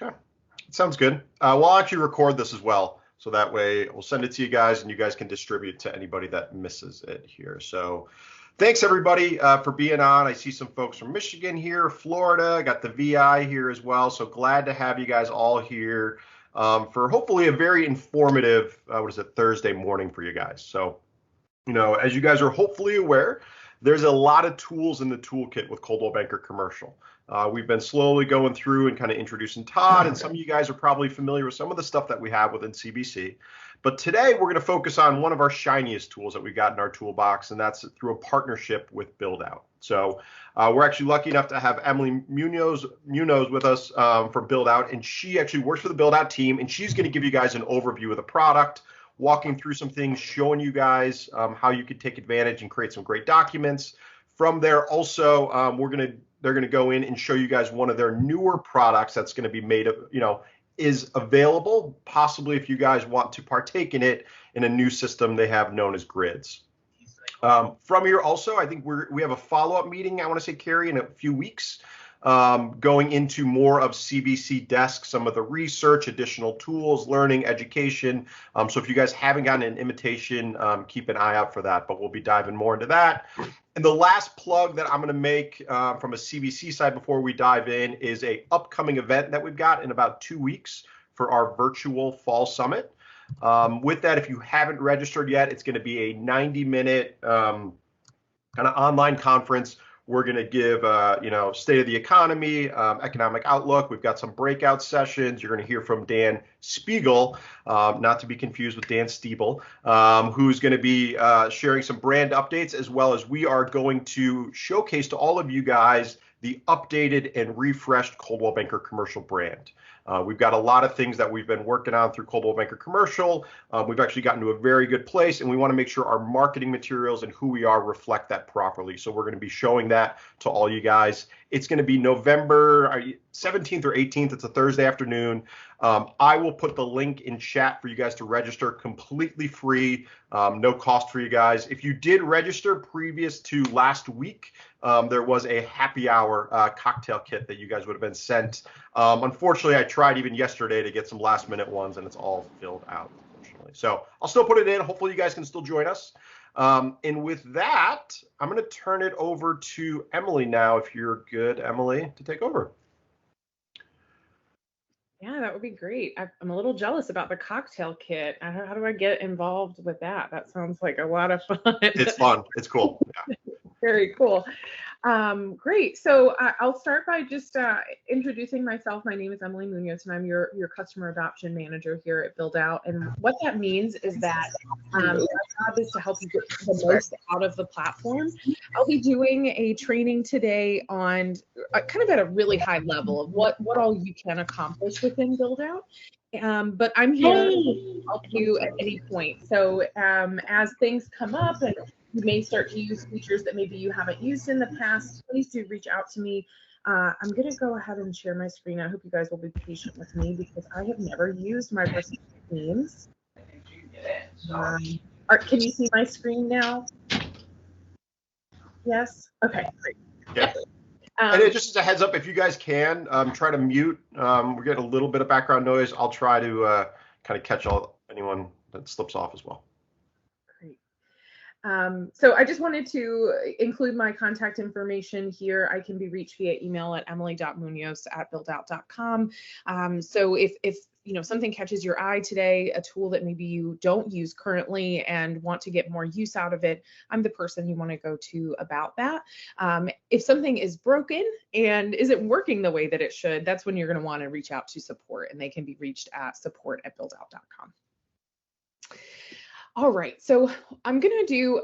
Okay, sounds good. We'll actually record this as well, so that way we'll send it to you guys, and you guys can distribute to anybody that misses it here. So thanks everybody for being on. I see some folks from Michigan here, Florida, got the VI here as well. So glad to have you guys all here for hopefully a very informative, Thursday morning for you guys. So, as you guys are hopefully aware, there's a lot of tools in the toolkit with Coldwell Banker Commercial. We've been slowly going through and kind of introducing Todd, and some of you guys are probably familiar with some of the stuff that we have within CBC. But today we're going to focus on one of our shiniest tools that we got in our toolbox, and that's through a partnership with Buildout. So we're actually lucky enough to have Emily Munoz with us from Buildout, and she actually works for the Buildout team, and she's going to give you guys an overview of the product, walking through some things, showing you guys how you could take advantage and create some great documents. From there, also, they're going to go in and show you guys one of their newer products that's going to be made of, is available, possibly if you guys want to partake in it, in a new system they have known as Grids. From here also, I think we have a follow-up meeting, I want to say, Carrie, in a few weeks, going into more of CBC Desk, some of the research, additional tools, learning, education. So if you guys haven't gotten an invitation, keep an eye out for that, but we'll be diving more into that. And the last plug that I'm going to make from a CBC side before we dive in is a upcoming event that we've got in about 2 weeks for our virtual fall summit. With that, if you haven't registered yet, it's going to be a 90-minute kind of online conference. We're going to give, state of the economy, economic outlook. We've got some breakout sessions. You're going to hear from Dan Spiegel, not to be confused with Dan Stiebel, who's going to be sharing some brand updates, as well as we are going to showcase to all of you guys the updated and refreshed Coldwell Banker Commercial brand. We've got a lot of things that we've been working on through Coldwell Banker Commercial. We've actually gotten to a very good place, and we want to make sure our marketing materials and who we are reflect that properly. So we're going to be showing that to all you guys. It's going to be November 17th or 18th. It's a Thursday afternoon. I will put the link in chat for you guys to register, completely free, no cost for you guys. If you did register previous to last week, there was a happy hour cocktail kit that you guys would have been sent. Unfortunately, I tried even yesterday to get some last minute ones, and it's all filled out, unfortunately. So I'll still put it in. Hopefully you guys can still join us. And with that, I'm going to turn it over to Emily now, if you're good, Emily, to take over. Yeah, that would be great. I'm a little jealous about the cocktail kit. How do I get involved with that? That sounds like a lot of fun. It's fun. It's cool. Yeah. Very cool. Great. So I'll start by just introducing myself. My name is Emily Munoz, and I'm your customer adoption manager here at Buildout. And what that means is that my job is to help you get the most out of the platform. I'll be doing a training today on kind of at a really high level of what all you can accomplish within Buildout. But I'm here to help you at any point. So as things come up and you may start to use features that maybe you haven't used in the past, please do reach out to me. I'm going to go ahead and share my screen. I hope you guys will be patient with me because I have never used Microsoft Teams. Can you see my screen now? Yes? Okay, great. Yeah. And it just as a heads up, if you guys can, try to mute. We're getting a little bit of background noise. I'll try to kind of catch anyone that slips off as well. So I just wanted to include my contact information here. I can be reached via email at emily.munoz@buildout.com. So if something catches your eye today, a tool that maybe you don't use currently and want to get more use out of it, I'm the person you want to go to about that. If something is broken and isn't working the way that it should, that's when you're going to want to reach out to support, and they can be reached at support@buildout.com. All right, so I'm going to do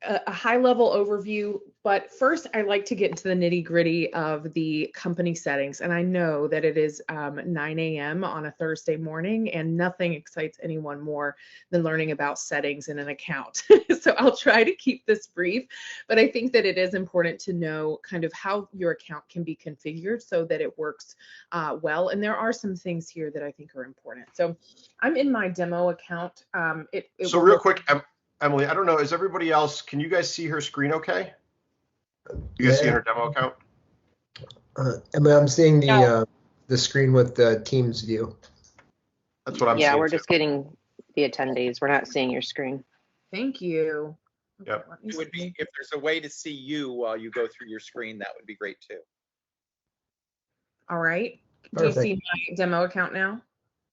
a high-level overview, but first I like to get into the nitty-gritty of the company settings. And I know that it is 9 a.m. on a Thursday morning, and nothing excites anyone more than learning about settings in an account. So I'll try to keep this brief, but I think that it is important to know kind of how your account can be configured so that it works well. And there are some things here that I think are important. So I'm in my demo account. So real quick, Emily, I don't know, is everybody else, can you guys see her screen okay? You guys see her demo account? Emily, I'm seeing the the screen with the Teams view. That's what I'm Yeah, seeing we're too. just getting the attendees. We're not seeing your screen. Thank you. Okay, Yep. let me It would be, see. if there's a way to see you while you go through your screen, that would be great too. All right. Do you Perfect. see my demo account now?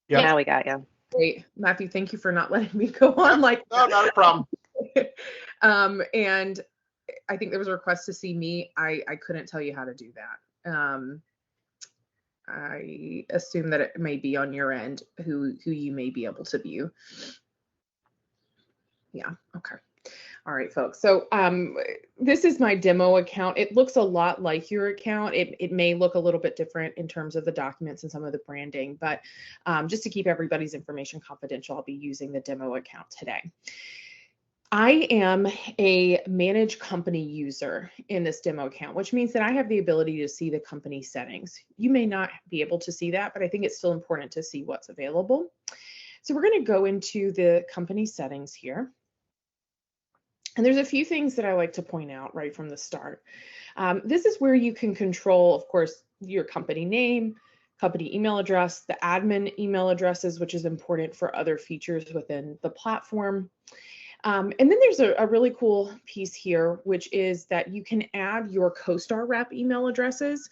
Yep. Now we got you. Great. Matthew, thank you for not letting me go on like No, not a problem. and I think there was a request to see me. I couldn't tell you how to do that. I assume that it may be on your end who you may be able to view. Yeah, okay. All right, folks. So this is my demo account. It looks a lot like your account. It may look a little bit different in terms of the documents and some of the branding, but just to keep everybody's information confidential, I'll be using the demo account today. I am a managed company user in this demo account, which means that I have the ability to see the company settings. You may not be able to see that, but I think it's still important to see what's available. So we're going to go into the company settings here. And there's a few things that I like to point out right from the start. This is where you can control, of course, your company name, company email address, the admin email addresses, which is important for other features within the platform. And then there's a really cool piece here, which is that you can add your CoStar rep email addresses.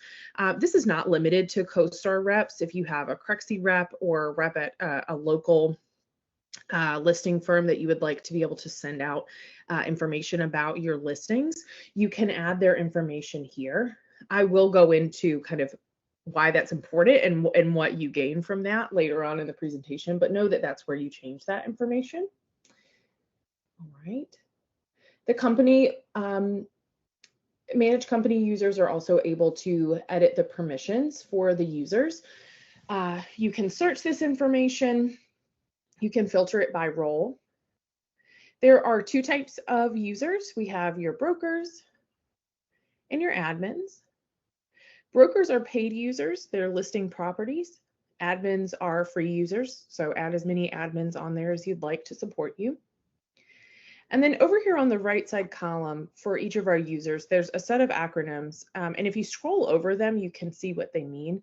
This is not limited to CoStar reps. If you have a Crexy rep or a rep at a local listing firm that you would like to be able to send out information about your listings, you can add their information here. I will go into kind of why that's important and what you gain from that later on in the presentation, but know that that's where you change that information. All right. The company, managed company users are also able to edit the permissions for the users. You can search this information. You can filter it by role. There are two types of users. We have your brokers and your admins. Brokers are paid users. They're listing properties. Admins are free users. So add as many admins on there as you'd like to support you. And then over here on the right side column for each of our users, there's a set of acronyms. And if you scroll over them, you can see what they mean.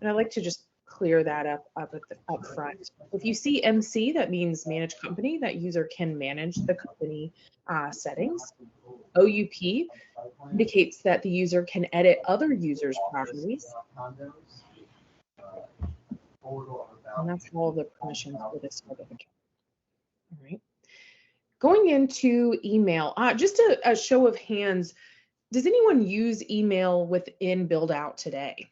And I like to just clear that up front. If you see MC, that means manage company. That user can manage the company settings. OUP indicates that the user can edit other users' properties. And that's all the permissions for this type of account. All right. Going into email, just a show of hands, does anyone use email within Buildout today?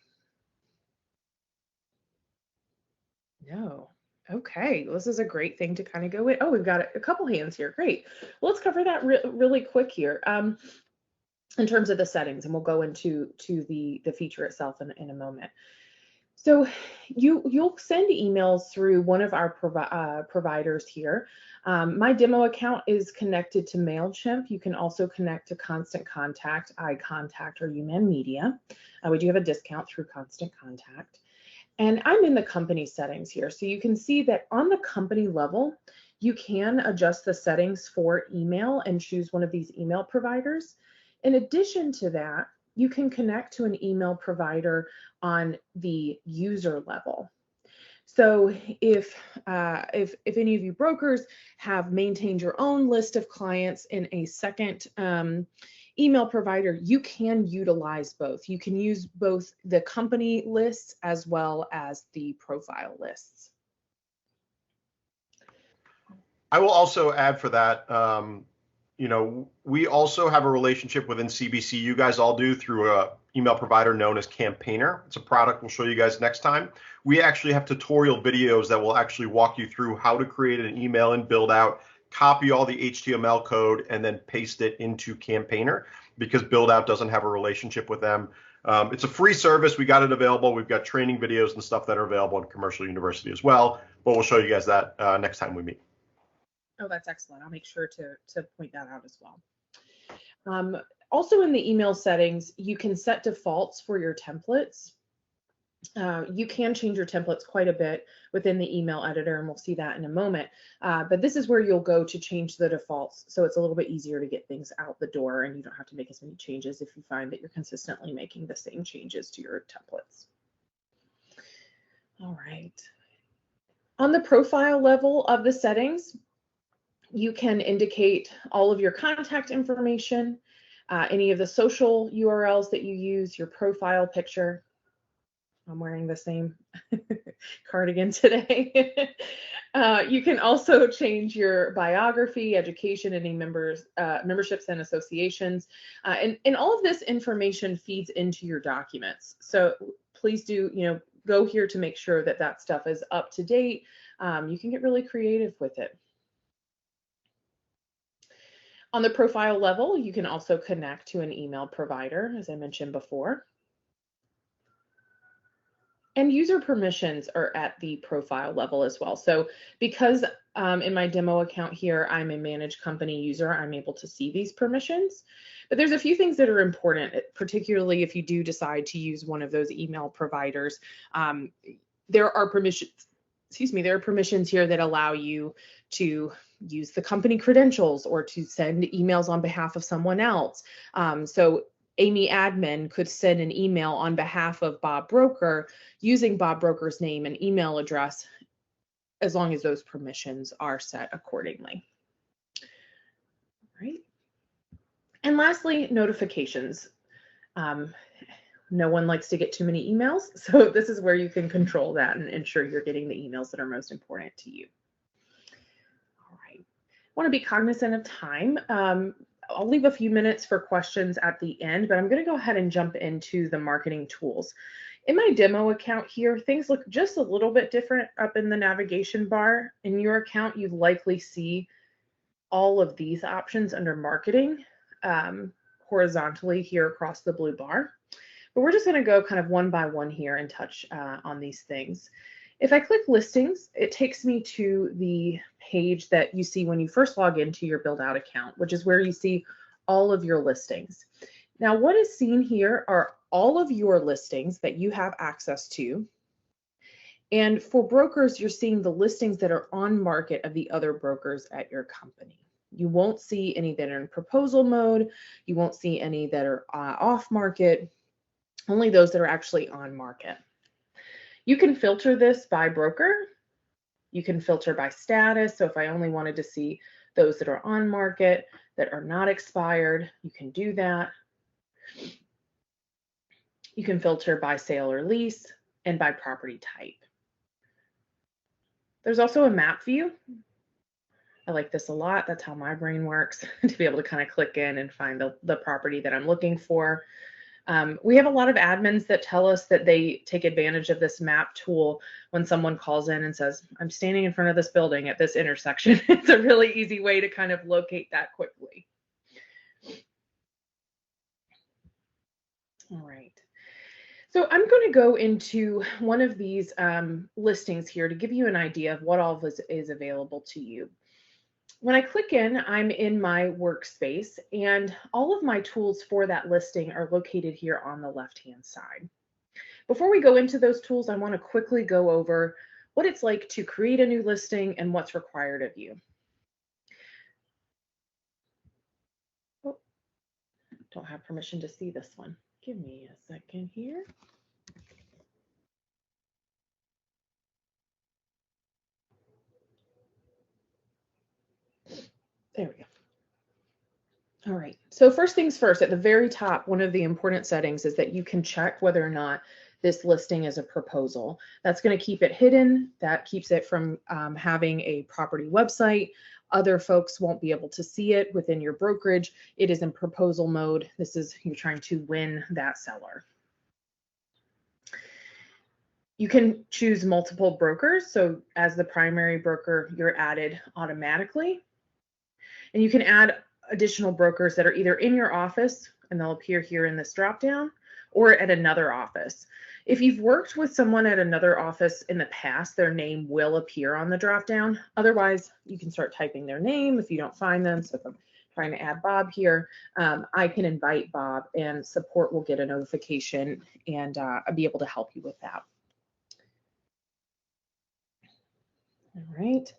No. Okay, this is a great thing to kind of go with. Oh, we've got a couple hands here. Great. Well, let's cover that really quick here in terms of the settings, and we'll go into the feature itself in a moment. So you'll send emails through one of our providers here. My demo account is connected to MailChimp. You can also connect to Constant Contact, iContact, or Human Media. We do have a discount through Constant Contact. And I'm in the company settings here. So you can see that on the company level, you can adjust the settings for email and choose one of these email providers. In addition to that, you can connect to an email provider on the user level. So if any of you brokers have maintained your own list of clients in a second email provider, you can utilize both. You can use both the company lists as well as the profile lists. I will also add for that, you know, we also have a relationship within CBC, you guys all do, through a email provider known as Campaigner. It's a product we'll show you guys next time. We actually have tutorial videos that will actually walk you through how to create an email in Buildout, copy all the HTML code, and then paste it into Campaigner, because Buildout doesn't have a relationship with them. It's a free service. We got it available. We've got training videos and stuff that are available in Commercial University as well, but we'll show you guys that next time we meet. Oh, that's excellent. I'll make sure to point that out as well. Also in the email settings, you can set defaults for your templates. You can change your templates quite a bit within the email editor, and we'll see that in a moment. But this is where you'll go to change the defaults, so it's a little bit easier to get things out the door, and you don't have to make as many changes if you find that you're consistently making the same changes to your templates. All right. On the profile level of the settings, you can indicate all of your contact information, any of the social URLs that you use, your profile picture. I'm wearing the same cardigan today. You can also change your biography, education, any memberships and associations. And all of this information feeds into your documents. So please do, go here to make sure that that stuff is up to date. You can get really creative with it. On the profile level, you can also connect to an email provider, as I mentioned before. And user permissions are at the profile level as well. So because in my demo account here, I'm a managed company user, I'm able to see these permissions. But there's a few things that are important, particularly if you do decide to use one of those email providers. There are permissions, there are permissions here that allow you to use the company credentials or to send emails on behalf of someone else. So Amy admin could send an email on behalf of Bob Broker using Bob Broker's name and email address, as long as those permissions are set accordingly. All right. And lastly, notifications. No one likes to get too many emails, so this is where you can control that and ensure you're getting the emails that are most important to you. All right. I want to be cognizant of time. I'll leave a few minutes for questions at the end, but I'm going to go ahead and jump into the marketing tools. In my demo account here, things look just a little bit different up in the navigation bar. In your account, you likely see all of these options under marketing horizontally here across the blue bar. But we're just going to go kind of one by one here and touch on these things. If I click listings, it takes me to the page that you see when you first log into your Buildout account, which is where you see all of your listings. Now, what is seen here are all of your listings that you have access to. And for brokers, you're seeing the listings that are on market of the other brokers at your company. You won't see any that are in proposal mode. You won't see any that are off market, only those that are actually on market. You can filter this by broker. You can filter by status. So if I only wanted to see those that are on market, that are not expired, you can do that. You can filter by sale or lease and by property type. There's also a map view. I like this a lot. That's how my brain works, to be able to kind of click in and find the property that I'm looking for. We have a lot of admins that tell us that they take advantage of this map tool when someone calls in and says, I'm standing in front of this building at this intersection. It's a really easy way to kind of locate that quickly. All right. So I'm going to go into one of these listings here to give you an idea of what all of this is available to you. When I click in, I'm in my workspace, and all of my tools for that listing are located here on the left-hand side. Before we go into those tools, I want to quickly go over what it's like to create a new listing and what's required of you. Oh, don't have permission to see this one. Give me a second here. There we go. All right, so first things first, at the very top, one of the important settings is that you can check whether or not this listing is a proposal. That's going to keep it hidden. That keeps it from having a property website. Other folks won't be able to see it within your brokerage. It is in proposal mode. This is you trying to win that seller. You can choose multiple brokers. So as the primary broker, you're added automatically. And you can add additional brokers that are either in your office, and they'll appear here in this dropdown, or at another office. If you've worked with someone at another office in the past, their name will appear on the dropdown. Otherwise, you can start typing their name if you don't find them. So if I'm trying to add Bob here, I can invite Bob, and support will get a notification, and I'll be able to help you with that. All right.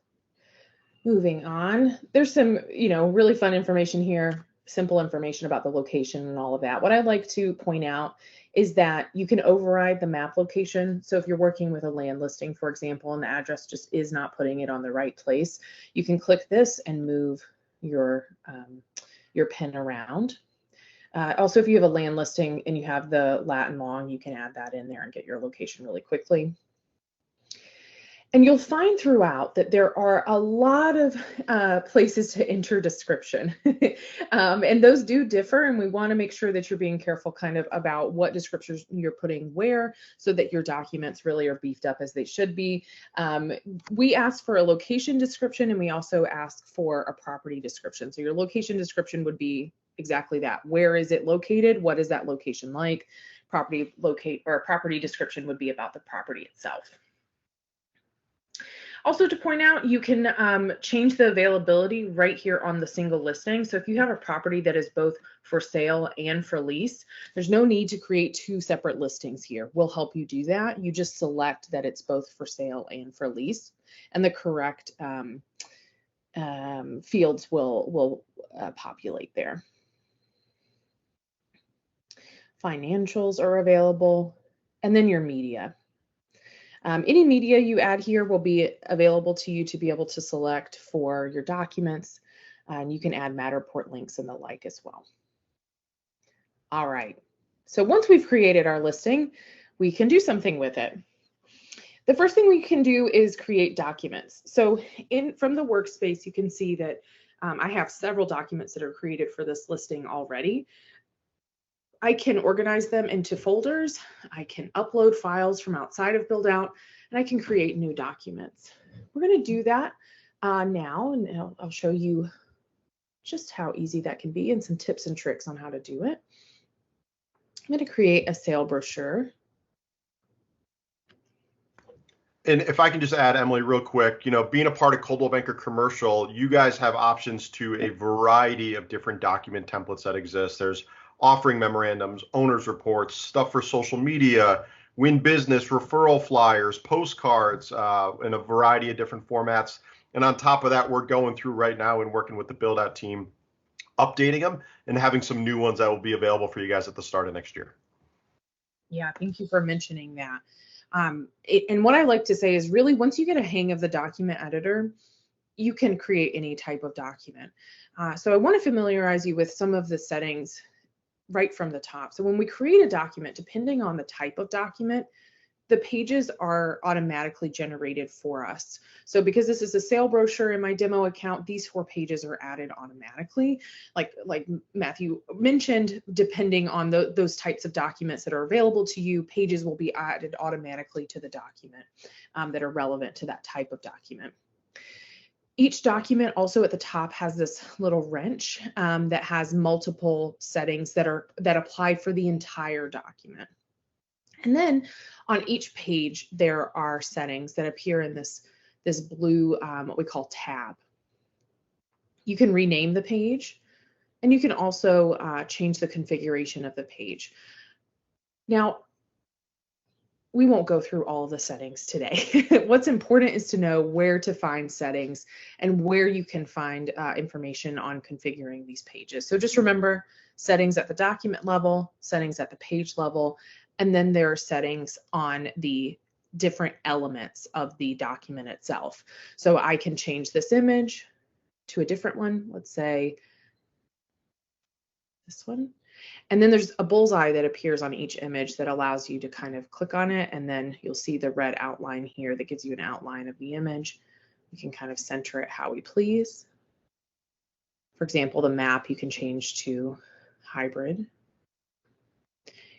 Moving on, there's some, really fun information here, simple information about the location and all of that. What I'd like to point out is that you can override the map location. So if you're working with a land listing, for example, and the address just is not putting it on the right place, you can click this and move your pin around. Also, if you have a land listing and you have the lat and long, you can add that in there and get your location really quickly. And you'll find throughout that there are a lot of places to enter description. And those do differ, and we want to make sure that you're being careful kind of about what descriptors you're putting where so that your documents really are beefed up as they should be. We ask for a location description, and we also ask for a property description. So your location description would be exactly that. Where is it located? What is that location like? Property description would be about the property itself. Also, to point out, you can change the availability right here on the single listing. So if you have a property that is both for sale and for lease, there's no need to create two separate listings here. We'll help you do that. You just select that it's both for sale and for lease, and the correct fields will populate there. Financials are available, and then your media. Any media you add here will be available to you to be able to select for your documents, and you can add Matterport links and the like as well. All right, so once we've created our listing, we can do something with it. The first thing we can do is create documents. So from the workspace, you can see that I have several documents that are created for this listing already. I can organize them into folders. I can upload files from outside of Buildout, and I can create new documents. We're going to do that now, and I'll show you just how easy that can be and some tips and tricks on how to do it. I'm going to create a sale brochure. And if I can just add, Emily, real quick, being a part of Coldwell Banker Commercial, you guys have options to a variety of different document templates that exist. There's offering memorandums, owner's reports, stuff for social media, win business, referral flyers, postcards in a variety of different formats. And on top of that, we're going through right now and working with the Buildout team, updating them and having some new ones that will be available for you guys at the start of next year. Yeah, thank you for mentioning that. And what I like to say is really once you get a hang of the document editor, you can create any type of document. So I want to familiarize you with some of the settings right from the top. So when we create a document, depending on the type of document, the pages are automatically generated for us. So because this is a sale brochure in my demo account, these 4 pages are added automatically. Like Matthew mentioned, depending on those types of documents that are available to you, pages will be added automatically to the document that are relevant to that type of document. Each document also at the top has this little wrench that has multiple settings that apply for the entire document. And then on each page, there are settings that appear in this blue, what we call tab. You can rename the page, and you can also change the configuration of the page. Now, we won't go through all of the settings today. What's important is to know where to find settings and where you can find information on configuring these pages. So just remember settings at the document level, settings at the page level, and then there are settings on the different elements of the document itself. So I can change this image to a different one. Let's say this one. And then there's a bullseye that appears on each image that allows you to kind of click on it, and then you'll see the red outline here that gives you an outline of the image. We can kind of center it how we please. For example, the map you can change to hybrid.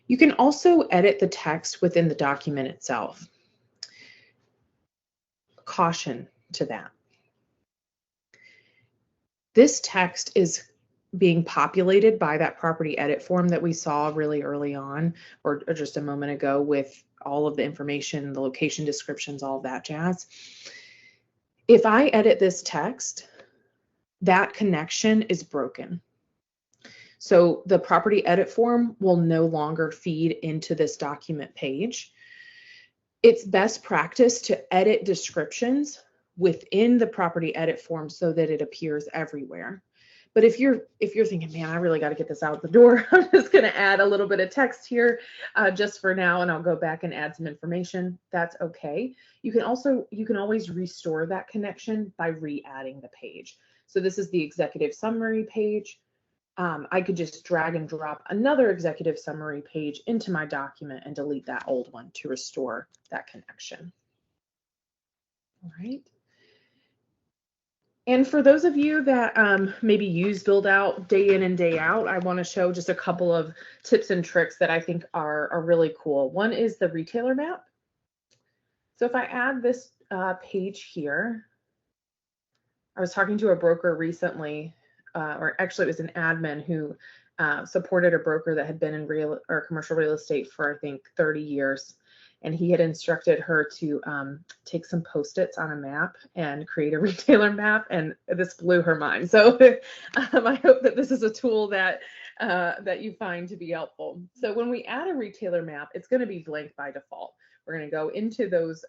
You can also edit the text within the document itself. Caution to that. This text is being populated by that property edit form that we saw really early on, or just a moment ago, with all of the information, the location descriptions, all of that jazz. If I edit this text, that connection is broken. So the property edit form will no longer feed into this document page. It's best practice to edit descriptions within the property edit form so that it appears everywhere. But if you're thinking, man, I really got to get this out the door, I'm just going to add a little bit of text here just for now, and I'll go back and add some information. That's okay. You can always restore that connection by re-adding the page. So this is the executive summary page. I could just drag and drop another executive summary page into my document and delete that old one to restore that connection. All right. And for those of you that maybe use Buildout day in and day out, I want to show just a couple of tips and tricks that I think are really cool. One is the retailer map. So if I add this page here, I was talking to a broker recently, or actually it was an admin who supported a broker that had been in commercial real estate for I think 30 years. And he had instructed her to take some Post-its on a map and create a retailer map, and this blew her mind. So I hope that this is a tool that you find to be helpful. So when we add a retailer map, it's going to be blank by default. We're going to go into those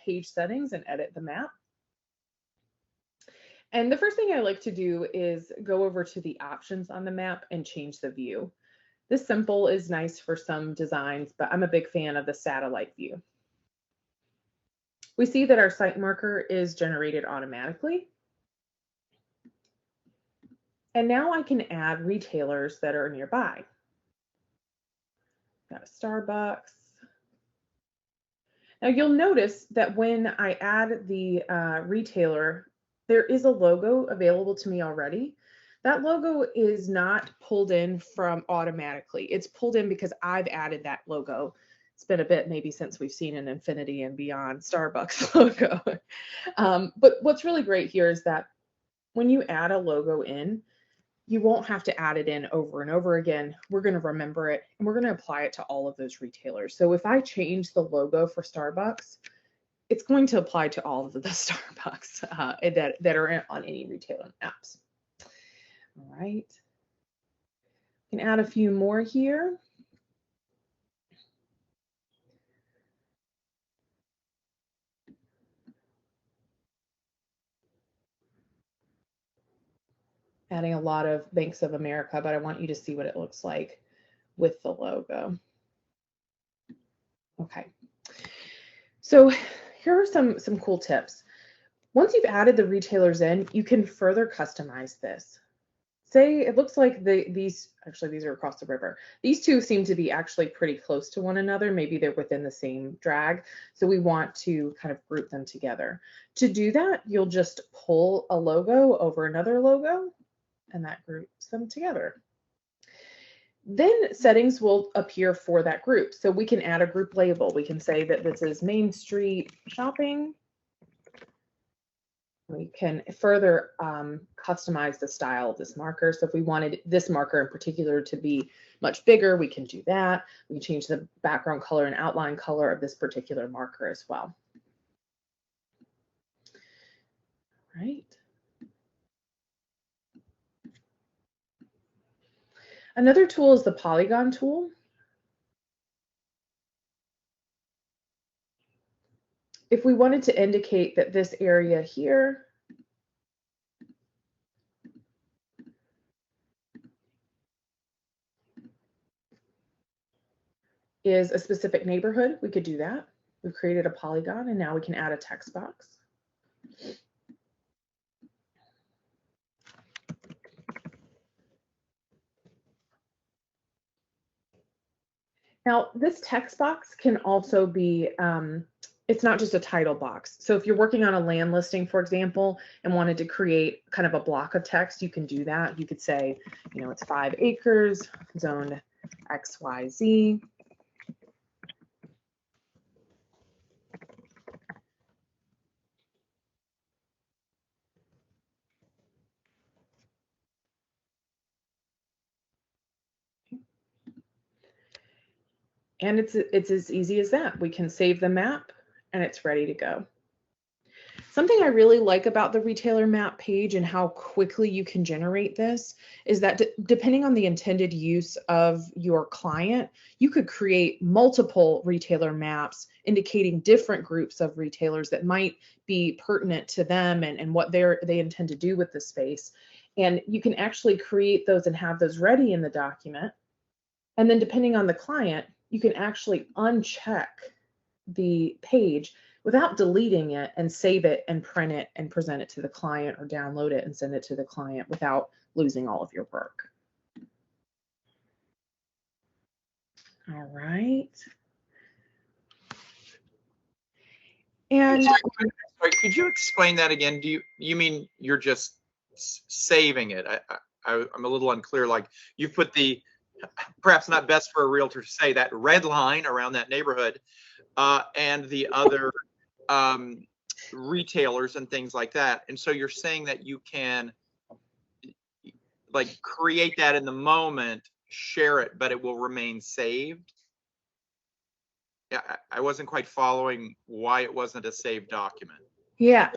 page settings and edit the map. And the first thing I like to do is go over to the options on the map and change the view. This simple is nice for some designs, but I'm a big fan of the satellite view. We see that our site marker is generated automatically. And now I can add retailers that are nearby. Got a Starbucks. Now you'll notice that when I add the retailer, there is a logo available to me already. That logo is not pulled in from automatically. It's pulled in because I've added that logo. It's been a bit maybe since we've seen an Infinity and Beyond Starbucks logo. But what's really great here is that when you add a logo in, you won't have to add it in over and over again. We're going to remember it and we're going to apply it to all of those retailers. So if I change the logo for Starbucks, it's going to apply to all of the Starbucks that are on any retailer apps. All right, we can add a few more here. Adding a lot of Banks of America, but I want you to see what it looks like with the logo. Okay, so here are some cool tips. Once you've added the retailers in, you can further customize this. Say it looks like these are across the river. These two seem to be actually pretty close to one another. Maybe they're within the same drag. So we want to kind of group them together. To do that, you'll just pull a logo over another logo, and that groups them together. Then settings will appear for that group. So we can add a group label. We can say that this is Main Street Shopping. We can further customize the style of this marker. So if we wanted this marker in particular to be much bigger, we can do that. We can change the background color and outline color of this particular marker as well. All right. Another tool is the Polygon Tool. If we wanted to indicate that this area here is a specific neighborhood, we could do that. We've created a polygon and now we can add a text box. Now, this text box can also be it's not just a title box. So if you're working on a land listing, for example, and wanted to create kind of a block of text, you can do that. You could say, you know, it's 5 acres, zone XYZ. And it's as easy as that. We can save the map and it's ready to go. Something I really like about the retailer map page and how quickly you can generate this is that depending on the intended use of your client, you could create multiple retailer maps indicating different groups of retailers that might be pertinent to them and what they intend to do with the space. And you can actually create those and have those ready in the document. And then depending on the client, you can actually uncheck the page without deleting it and save it and print it and present it to the client, or download it and send it to the client without losing all of your work. All right. And Sorry, could you explain that again? Do you mean you're just saving it? I'm a little unclear. Like you put the, perhaps not best for a realtor to say, that red line around that neighborhood, and the other retailers and things like that. And so you're saying that you can like create that in the moment, share it, but it will remain saved. Yeah, I wasn't quite following why it wasn't a saved document. yeah,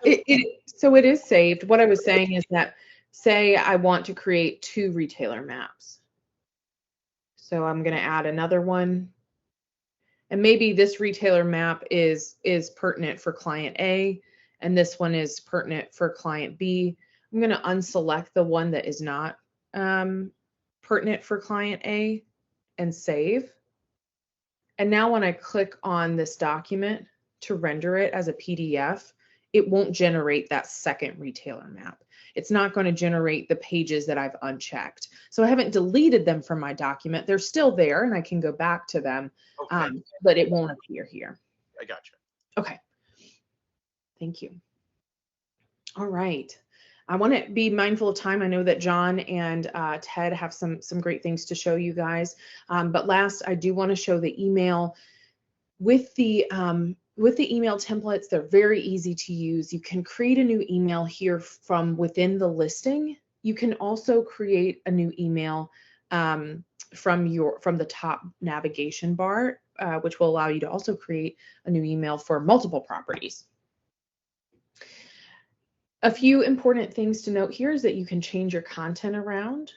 so it is saved. What I was saying is that, say I want to create 2 retailer maps. So I'm going to add another one. And maybe this retailer map is pertinent for client A, and this one is pertinent for client B. I'm going to unselect the one that is not pertinent for client A and save. And now when I click on this document to render it as a PDF, it won't generate that second retailer map. It's not going to generate the pages that I've unchecked. So I haven't deleted them from my document. They're still there and I can go back to them, Okay. but it won't appear here. I got you. Okay. Thank you. All right. I want to be mindful of time. I know that John and Ted have some great things to show you guys. But last, I do want to show the email. With the email templates, they're very easy to use. You can create a new email here from within the listing. You can also create a new email from the top navigation bar, which will allow you to also create a new email for multiple properties. A few important things to note here is that you can change your content around.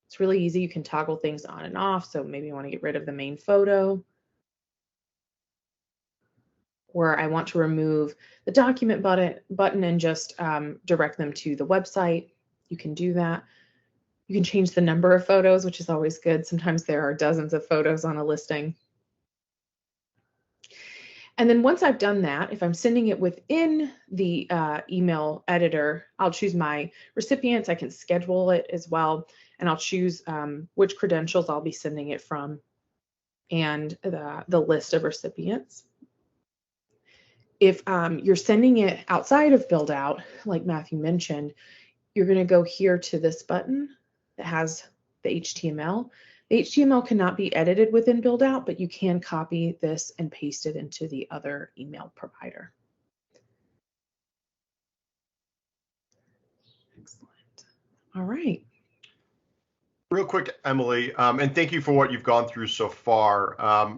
It's really easy. You can toggle things on and off. So maybe you want to get rid of the main photo, or I want to remove the document button and just direct them to the website. You can do that. You can change the number of photos, which is always good. Sometimes there are dozens of photos on a listing. And then once I've done that, if I'm sending it within the email editor, I'll choose my recipients. I can schedule it as well, and I'll choose which credentials I'll be sending it from and the list of recipients. If you're sending it outside of Buildout, like Matthew mentioned, you're going to go here to this button that has the HTML. The HTML cannot be edited within Buildout, but you can copy this and paste it into the other email provider. Excellent. All right. Real quick, Emily, and thank you for what you've gone through so far.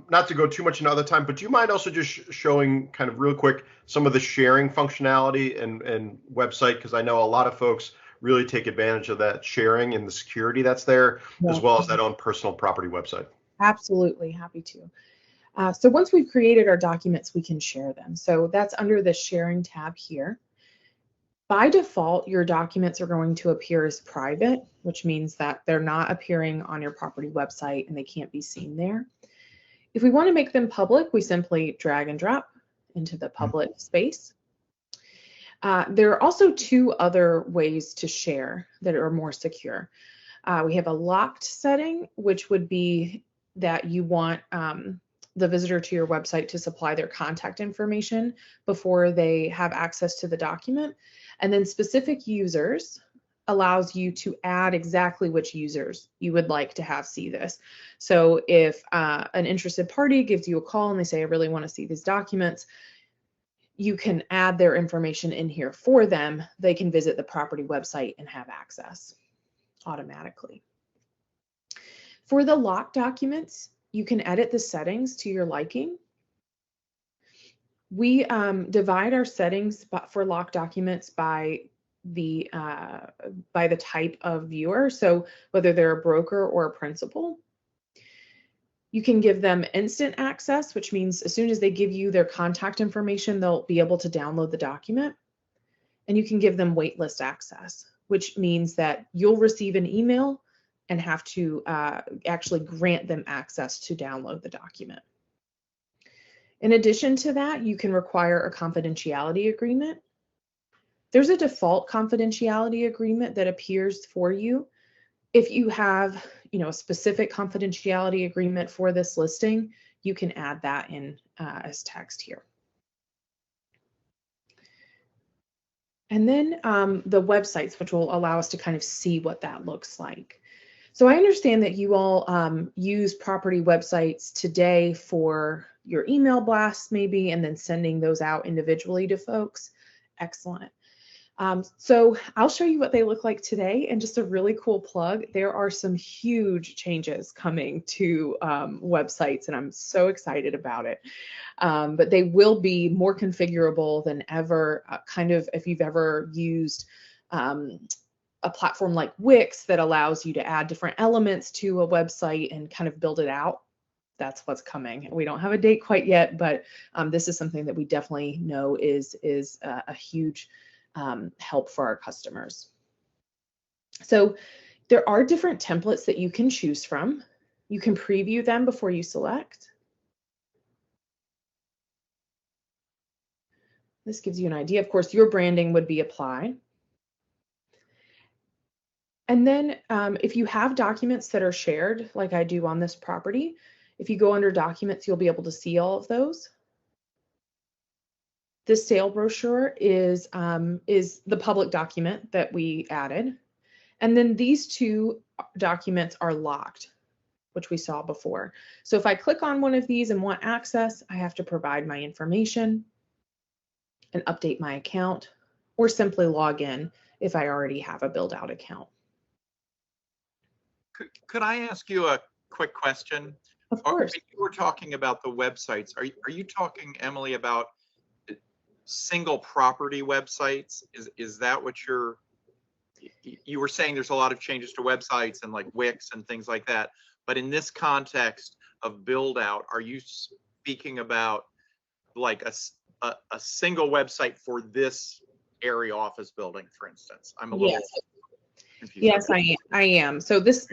Not to go too much another time, but do you mind also just showing kind of real quick some of the sharing functionality and website? Because I know a lot of folks really take advantage of that sharing and the security that's there, as well as that own personal property website. Absolutely, happy to. So once we've created our documents, we can share them. So that's under the sharing tab here. By default, your documents are going to appear as private, which means that they're not appearing on your property website and they can't be seen there. If we want to make them public, we simply drag and drop into the public space. There are also 2 other ways to share that are more secure. We have a locked setting, which would be that you want the visitor to your website to supply their contact information before they have access to the document. And then specific users allows you to add exactly which users you would like to have see this. So if an interested party gives you a call and they say, I really want to see these documents, you can add their information in here for them. They can visit the property website and have access automatically. For the locked documents, you can edit the settings to your liking. We divide our settings for locked documents by the type of viewer. So whether they're a broker or a principal. You can give them instant access, which means as soon as they give you their contact information, they'll be able to download the document. And you can give them waitlist access, which means that you'll receive an email and have to actually grant them access to download the document. In addition to that, you can require a confidentiality agreement. There's a default confidentiality agreement that appears for you. If you have, a specific confidentiality agreement for this listing, you can add that in as text here. And then the websites, which will allow us to kind of see what that looks like. So I understand that you all use property websites today for your email blasts maybe, and then sending those out individually to folks. Excellent. So I'll show you what they look like today, and just a really cool plug. There are some huge changes coming to websites, and I'm so excited about it. But they will be more configurable than ever. Kind of if you've ever used a platform like Wix that allows you to add different elements to a website and kind of build it out. That's what's coming. We don't have a date quite yet, but this is something that we definitely know is a huge help for our customers. So there are different templates that you can choose from. You can preview them before you select. This gives you an idea. Of course, your branding would be applied. And then if you have documents that are shared, like I do on this property, if you go under documents, you'll be able to see all of those. This sale brochure is the public document that we added. And then these two documents are locked, which we saw before. So if I click on one of these and want access, I have to provide my information and update my account, or simply log in if I already have a Buildout account. Could I ask you a quick question? Of course. You were talking about the websites. Are you talking, Emily, about single property websites? Is that what you were saying? There's a lot of changes to websites and like Wix and things like that. But in this context of Buildout, are you speaking about like a single website for this area office building, for instance? I'm a little confused. Yes, I am. So this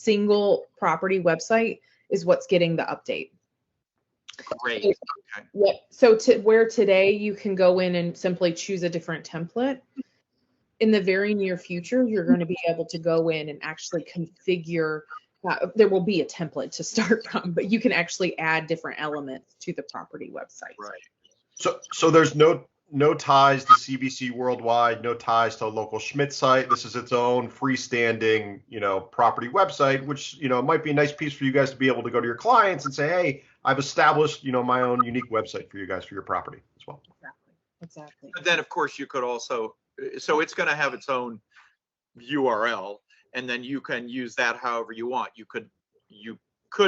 single property website is what's getting the update. Great. So, okay. Yep. So where today you can go in and simply choose a different template, in the very near future, you're going to be able to go in and actually configure. There will be a template to start from, but you can actually add different elements to the property website. Right. So there's no ties to CBC Worldwide, no ties to a local Schmidt site. This is its own freestanding, property website, which, might be a nice piece for you guys to be able to go to your clients and say, hey, I've established, my own unique website for you guys for your property as well. Exactly. But then, of course, you could also, so it's going to have its own URL, and then you can use that however you want. You could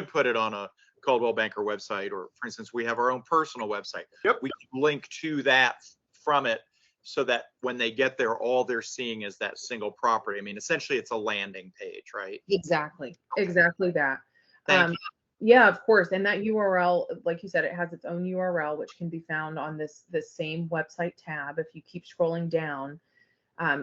put it on a Coldwell Banker website, or for instance, we have our own personal website. Yep. We can link to that from it so that when they get there, all they're seeing is that single property. I mean, essentially it's a landing page, right? Exactly that. Thank you. Yeah, of course. And that URL, like you said, it has its own URL, which can be found on this same website tab. If you keep scrolling down,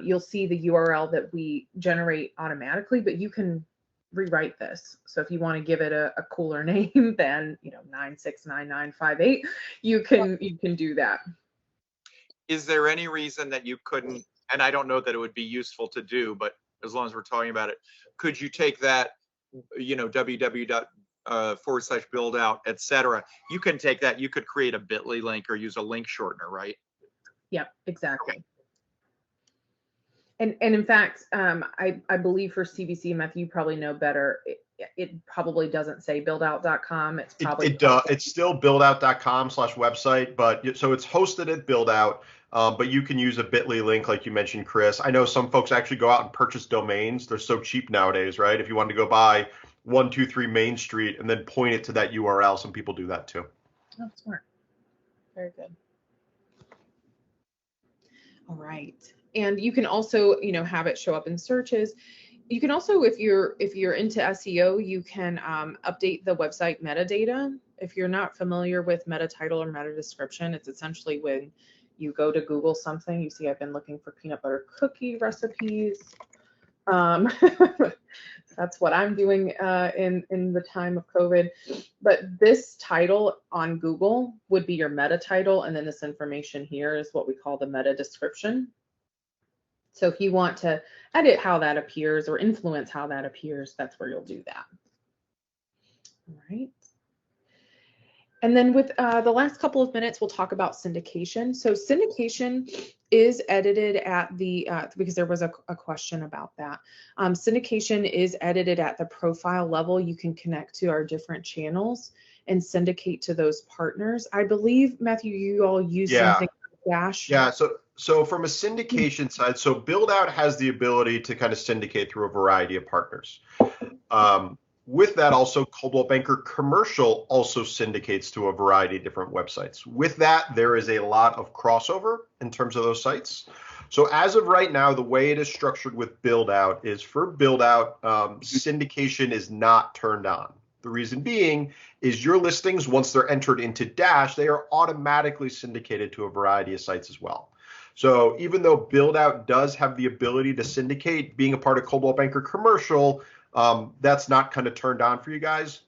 you'll see the URL that we generate automatically, but you can rewrite this. So if you want to give it a cooler name than 969958, you can do that. Is there any reason that you couldn't, and I don't know that it would be useful to do, but as long as we're talking about it, could you take that, www./buildout, etc. You can take that, you could create a bit.ly link or use a link shortener, right? Yep, exactly. Okay. And in fact, I believe for CBCMF, you probably know better. It probably doesn't say buildout.com. It's probably it's still buildout.com/website, but so it's hosted at Buildout. But you can use a bit.ly link like you mentioned, Chris. I know some folks actually go out and purchase domains. They're so cheap nowadays, right? If you wanted to go buy 123 Main Street and then point it to that URL, some people do that too. Oh, smart. Very good. All right. And you can also, have it show up in searches. You can also, if you're into SEO, you can update the website metadata. If you're not familiar with meta title or meta description, it's essentially when you go to Google something, you see I've been looking for peanut butter cookie recipes. That's what I'm doing in the time of COVID. But this title on Google would be your meta title, and then this information here is what we call the meta description. So if you want to edit how that appears or influence how that appears, that's where you'll do that. All right. And then with the last couple of minutes, we'll talk about syndication. So syndication is edited at the, because there was a question about that. Syndication is edited at the profile level. You can connect to our different channels and syndicate to those partners. I believe, Matthew, you all use something like Dash. Yeah, so from a syndication side, so Buildout has the ability to kind of syndicate through a variety of partners. With that, also Coldwell Banker Commercial also syndicates to a variety of different websites. With that, there is a lot of crossover in terms of those sites. So as of right now, the way it is structured with Buildout is for Buildout, syndication is not turned on. The reason being is your listings, once they're entered into Dash, they are automatically syndicated to a variety of sites as well. So even though Buildout does have the ability to syndicate, being a part of Coldwell Banker Commercial, that's not kind of turned on for you guys.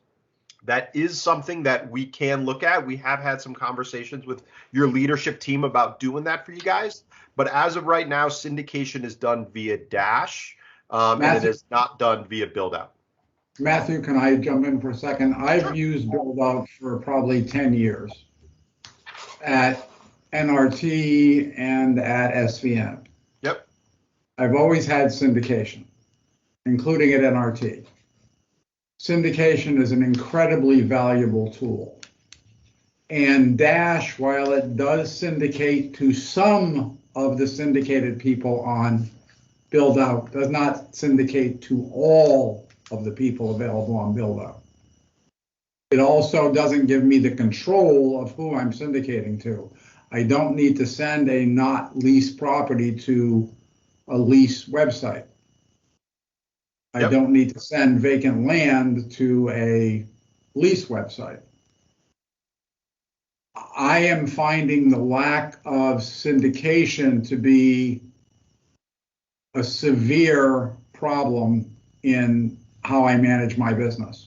That is something that we can look at. We have had some conversations with your leadership team about doing that for you guys. But as of right now, syndication is done via Dash, and it is not done via Buildout. Matthew, can I jump in for a second? I've used Buildout for probably 10 years at NRT and at SVN. Yep. I've always had syndication, including at NRT. Syndication is an incredibly valuable tool. And Dash, while it does syndicate to some of the syndicated people on Buildout, does not syndicate to all of the people available on Buildout. It also doesn't give me the control of who I'm syndicating to. I don't need to send a not leased property to a lease website. I don't need to send vacant land to a lease website. I am finding the lack of syndication to be a severe problem in how I manage my business.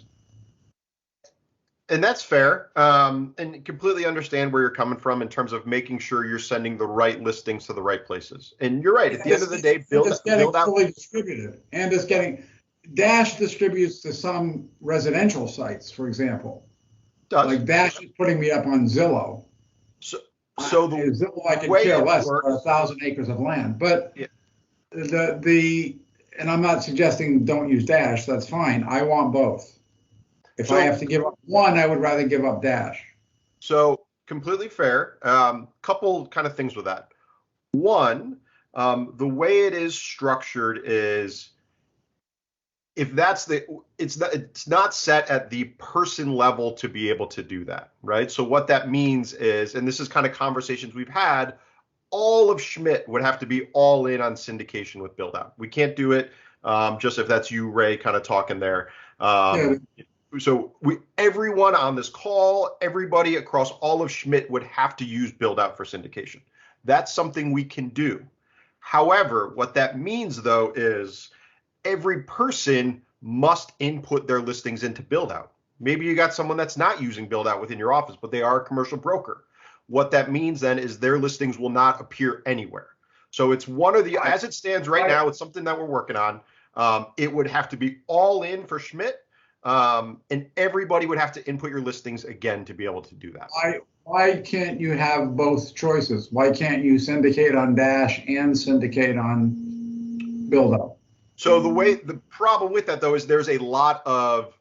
And that's fair, and completely understand where you're coming from in terms of making sure you're sending the right listings to the right places. And you're right, at the end of the day, Buildout fully distributed, and it's getting, Dash distributes to some residential sites, for example. Like Dash is putting me up on Zillow. So Zillow, I can care less for 1,000 acres of land, but and I'm not suggesting don't use Dash, that's fine. I want both. If I have to give up one, I would rather give up Dash. So completely fair. Couple kind of things with that. One, the way it is structured is if that's it's not set at the person level to be able to do that, right? So what that means is, and this is kind of conversations we've had, all of Schmidt would have to be all in on syndication with Buildout. We can't do it just if that's you, Ray, kind of talking there. So everyone on this call, everybody across all of Schmidt would have to use Buildout for syndication. That's something we can do. However, what that means, though, is every person must input their listings into Buildout. Maybe you got someone that's not using Buildout within your office, but they are a commercial broker. What that means then is their listings will not appear anywhere. So it's one of the, as it stands right now, it's something that we're working on. It would have to be all in for Schmidt, and everybody would have to input your listings again to be able to do that. Why can't you have both choices? Why can't you syndicate on Dash and syndicate on Buildout? So the problem with that, though, is there's a lot of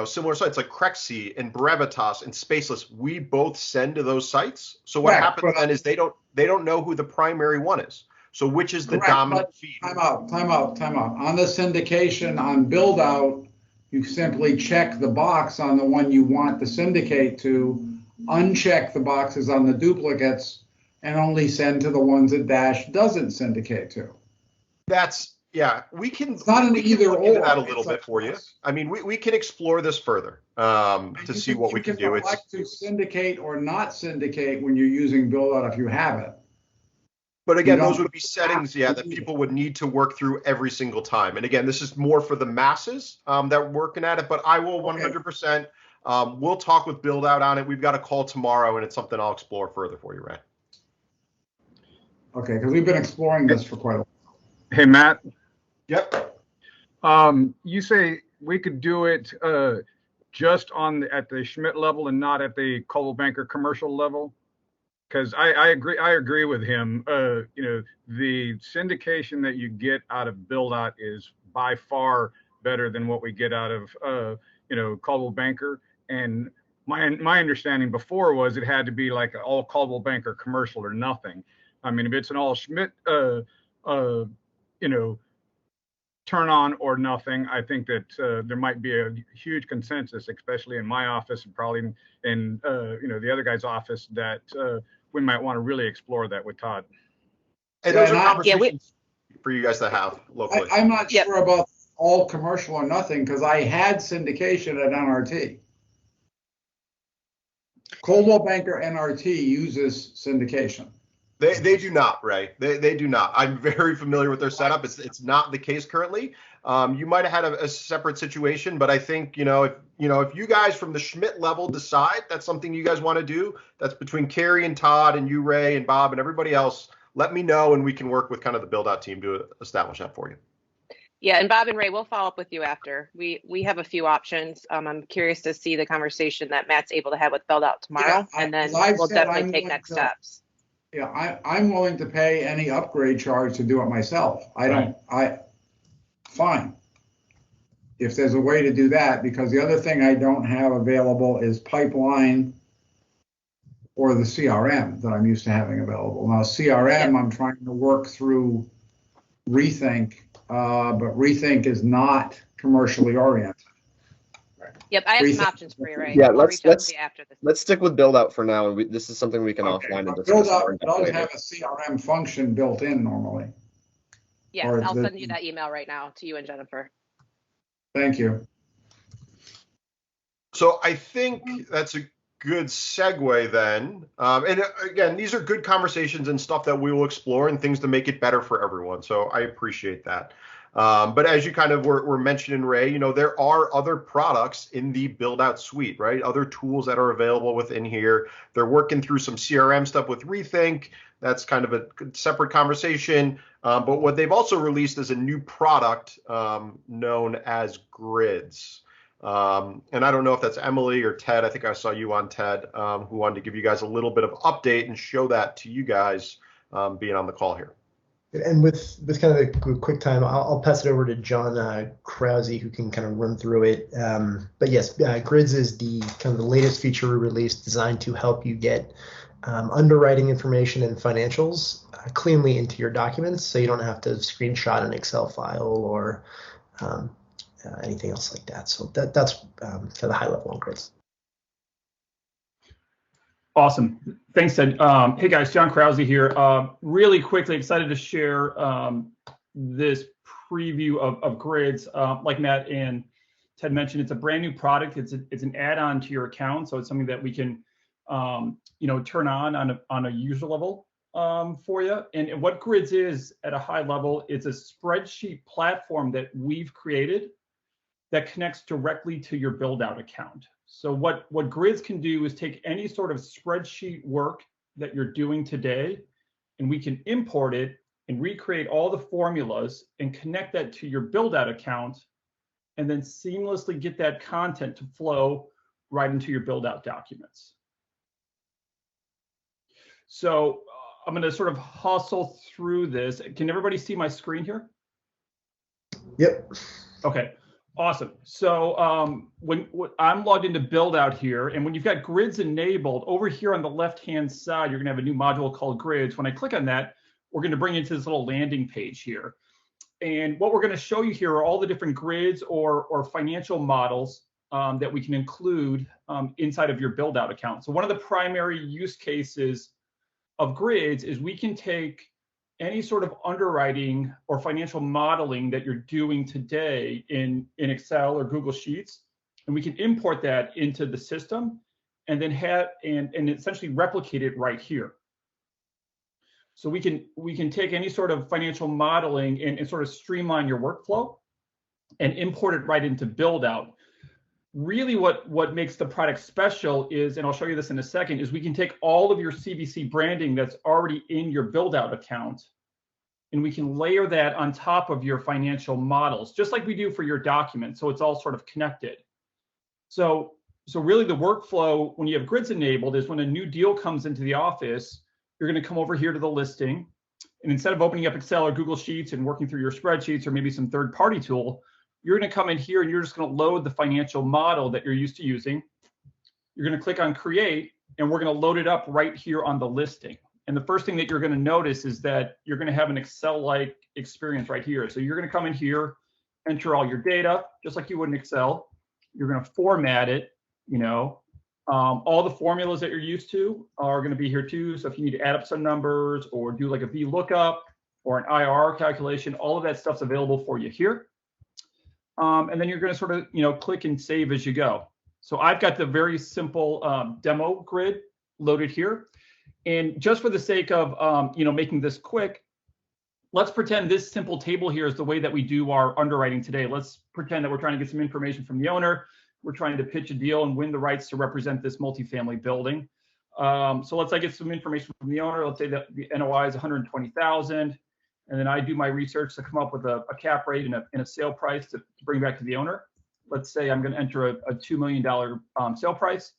similar sites like Crexy and Brevitas and Spaceless. We both send to those sites. So what happens then is they don't know who the primary one is. So which is the dominant feed? Time out. On the syndication on Buildout, you simply check the box on the one you want to syndicate to, uncheck the boxes on the duplicates, and only send to the ones that Dash doesn't syndicate to. Yeah, we can. It's not an we can either look into or, that a little it's bit for you. plus. I mean, we can explore this further to see what we can do. You can elect to syndicate or not syndicate when you're using Buildout if you have it. But again, You those don't would be settings, have yeah, to that do that. people would need to work through every single time. And again, this is more for the masses that are working at it. But I will 100%. We'll talk with Buildout on it. We've got a call tomorrow, and it's something I'll explore further for you, Ray. Okay, because we've been exploring this for quite a while. Hey, Matt. Yep. You say we could do it just at the Schmidt level and not at the Coldwell Banker commercial level? Because I agree with him. You know, the syndication that you get out of Buildout is by far better than what we get out of you know, Coldwell Banker. And my understanding before was it had to be like all Coldwell Banker commercial or nothing. I mean, if it's an all Schmidt you know, turn on or nothing, I think that there might be a huge consensus, especially in my office and probably in you know, the other guy's office, that we might want to really explore that with Todd. And those are conversations for you guys to have locally. I'm not sure about all commercial or nothing because I had syndication at NRT. Coldwell Banker NRT uses syndication. They do not, Ray. They do not. I'm very familiar with their setup. It's not the case currently. You might have had a separate situation, but I think, if you guys from the Schmidt level decide that's something you guys want to do, that's between Carrie and Todd and you, Ray, and Bob and everybody else, let me know and we can work with kind of the Buildout team to establish that for you. Yeah, and Bob and Ray, we'll follow up with you after. We have a few options. I'm curious to see the conversation that Matt's able to have with Buildout tomorrow, and then we'll definitely take next steps. Yeah, I'm willing to pay any upgrade charge to do it myself. Fine. If there's a way to do that, because the other thing I don't have available is Pipeline or the CRM that I'm used to having available. Now, CRM, I'm trying to work through Rethink, but Rethink is not commercially oriented. Yep, I have some options for you, Ray. Yeah, we'll reach out to you after this. let's stick with Buildout for now, and this is something we can offline and discuss. Buildout does have a CRM function built in normally. Yes, I'll send you that email right now to you and Jennifer. Thank you. So I think that's a good segue then. And again, these are good conversations and stuff that we will explore and things to make it better for everyone. So I appreciate that. But as you kind of were mentioning, Ray, there are other products in the Buildout suite, right? Other tools that are available within here. They're working through some CRM stuff with Rethink. That's kind of a separate conversation. But what they've also released is a new product known as Grids. And I don't know if that's Emily or Ted. I think I saw you on, Ted, who wanted to give you guys a little bit of update and show that to you guys being on the call here. And with kind of a quick time, I'll pass it over to John Krause, who can kind of run through it. But yes, Grids is the kind of the latest feature we released, designed to help you get underwriting information and financials cleanly into your documents, so you don't have to screenshot an Excel file or anything else like that. So that's kind of the high level on Grids. Awesome. Thanks, Ted. Hey guys, John Krause here. Really quickly, excited to share this preview of Grids. Like Matt and Ted mentioned, it's a brand new product. It's an add-on to your account, so it's something that we can turn on a user level for you. And what Grids is at a high level, it's a spreadsheet platform that we've created that connects directly to your Buildout account. So what Grids can do is take any sort of spreadsheet work that you're doing today, and we can import it and recreate all the formulas and connect that to your Buildout account, and then seamlessly get that content to flow right into your Buildout documents. So I'm going to sort of hustle through this. Can everybody see my screen here? Yep. Okay. Awesome. So when I'm logged into Buildout here, and when you've got Grids enabled, over here on the left-hand side, you're going to have a new module called Grids. When I click on that, we're going to bring you to this little landing page here. And what we're going to show you here are all the different grids or financial models that we can include inside of your Buildout account. So one of the primary use cases of Grids is we can take any sort of underwriting or financial modeling that you're doing today in Excel or Google Sheets, and we can import that into the system and then have and essentially replicate it right here. So we can take any sort of financial modeling and sort of streamline your workflow and import it right into Buildout. Really what makes the product special is, and I'll show you this in a second, is we can take all of your CVC branding that's already in your Buildout account, and we can layer that on top of your financial models, just like we do for your documents. So it's all sort of connected. So really the workflow when you have grids enabled is when a new deal comes into the office, you're going to come over here to the listing, and instead of opening up Excel or Google Sheets and working through your spreadsheets or maybe some third-party tool, you're going to come in here and you're just going to load the financial model that you're used to using. You're going to click on create, and we're going to load it up right here on the listing. And the first thing that you're going to notice is that you're going to have an Excel-like experience right here. So you're going to come in here, enter all your data, just like you would in Excel. You're going to format it, you know. All the formulas that you're used to are going to be here too. So if you need to add up some numbers or do like a VLOOKUP or an IRR calculation, all of that stuff's available for you here. And then you're going to sort of, you know, click and save as you go. So I've got the very simple demo grid loaded here. And just for the sake of, you know, making this quick, let's pretend this simple table here is the way that we do our underwriting today. Let's pretend that we're trying to get some information from the owner. We're trying to pitch a deal and win the rights to represent this multifamily building. So let's say I get some information from the owner. Let's say that the NOI is 120,000. And then I do my research to come up with a cap rate and a sale price to bring back to the owner. Let's say I'm going to enter a $2 million sale price.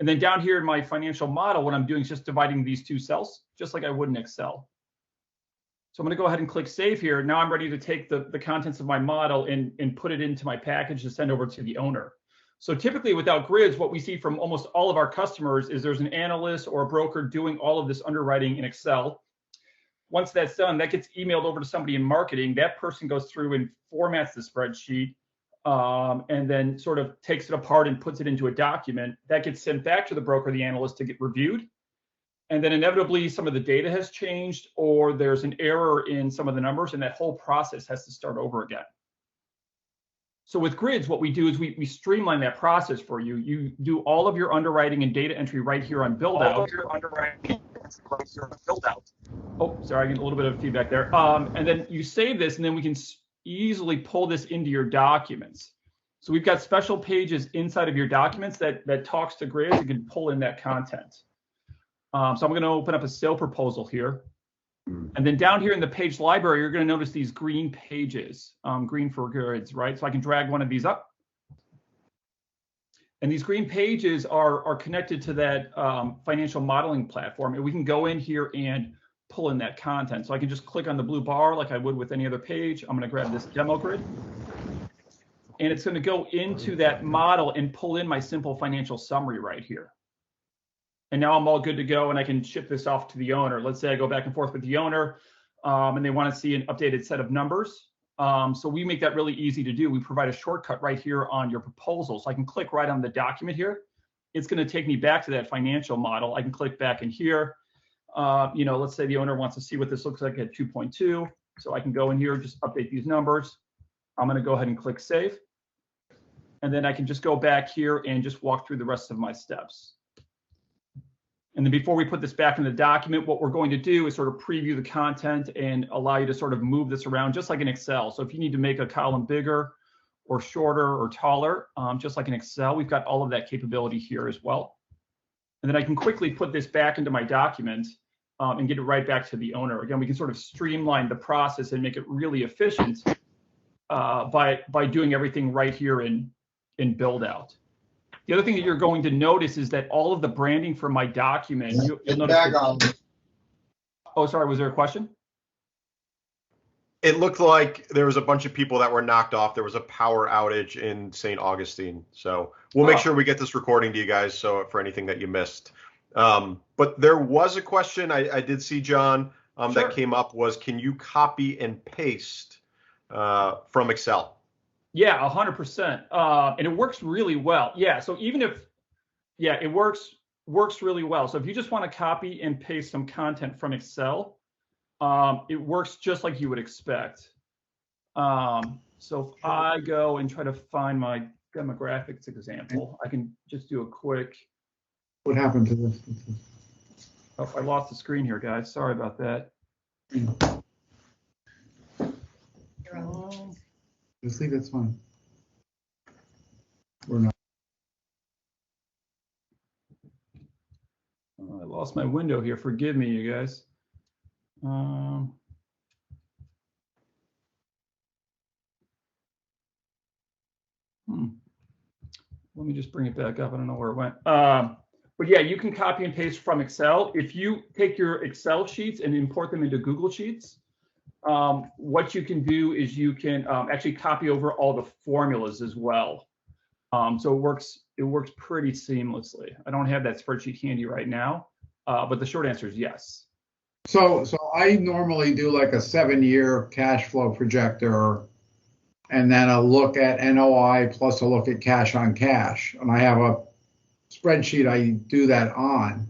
And then down here in my financial model, what I'm doing is just dividing these two cells, just like I would in Excel. So I'm going to go ahead and click save here. Now I'm ready to take the contents of my model and put it into my package to send over to the owner. So typically without grids, what we see from almost all of our customers is there's an analyst or a broker doing all of this underwriting in Excel. Once that's done, that gets emailed over to somebody in marketing. That person goes through and formats the spreadsheet and then sort of takes it apart and puts it into a document. That gets sent back to the broker, the analyst, to get reviewed. And then inevitably, some of the data has changed or there's an error in some of the numbers, and that whole process has to start over again. So with grids, what we do is we streamline that process for you. You do all of your underwriting and data entry right here on Buildout. Oh, sorry, I get a little bit of feedback there. And then you save this, and then we can easily pull this into your documents. So we've got special pages inside of your documents that talks to grids. You can pull in that content. So I'm going to open up a sale proposal here. And then down here in the page library, you're going to notice these green pages, green for grids, right? So I can drag one of these up. And these green pages are connected to that financial modeling platform. And we can go in here and pull in that content. So I can just click on the blue bar like I would with any other page. I'm going to grab this demo grid. And it's going to go into that model and pull in my simple financial summary right here. And now I'm all good to go, and I can ship this off to the owner. Let's say I go back and forth with the owner, and they want to see an updated set of numbers. So we make that really easy to do. We provide a shortcut right here on your proposal. So I can click right on the document here. It's going to take me back to that financial model. I can click back in here. You know, let's say the owner wants to see what this looks like at 2.2. So I can go in here, just update these numbers. I'm going to go ahead and click save. And then I can just go back here and just walk through the rest of my steps. And then before we put this back in the document, what we're going to do is sort of preview the content and allow you to sort of move this around just like in Excel. So if you need to make a column bigger or shorter or taller, just like in Excel, we've got all of that capability here as well. And then I can quickly put this back into my document and get it right back to the owner. Again, we can sort of streamline the process and make it really efficient by doing everything right here in Buildout. The other thing that you're going to notice is that all of the branding for my document, you'll notice. Oh, sorry, was there a question? It looked like there was a bunch of people that were knocked off. There was a power outage in St. Augustine. So we'll make sure we get this recording to you guys so for anything that you missed. But there was a question I did see, John, Sure. that came up was, can you copy and paste from Excel? Yeah, 100%. And it works really well. Yeah, so even if, yeah, it works really well. So if you just want to copy and paste some content from Excel, it works just like you would expect. So if I go and try to find my demographics example, I can just do a quick. What happened to this? Oh, I lost the screen here, guys. Sorry about that. Just leave it's fine. We're not. I lost my window here. Forgive me, you guys. Let me just bring it back up. I don't know where it went. But yeah, you can copy and paste from Excel. If you take your Excel sheets and import them into Google Sheets, what you can do is you can actually copy over all the formulas as well. So it works pretty seamlessly. I don't have that spreadsheet handy right now, but the short answer is yes. So I normally do like a 7-year cash flow projector, and then a look at NOI plus a look at cash on cash. And I have a spreadsheet I do that on.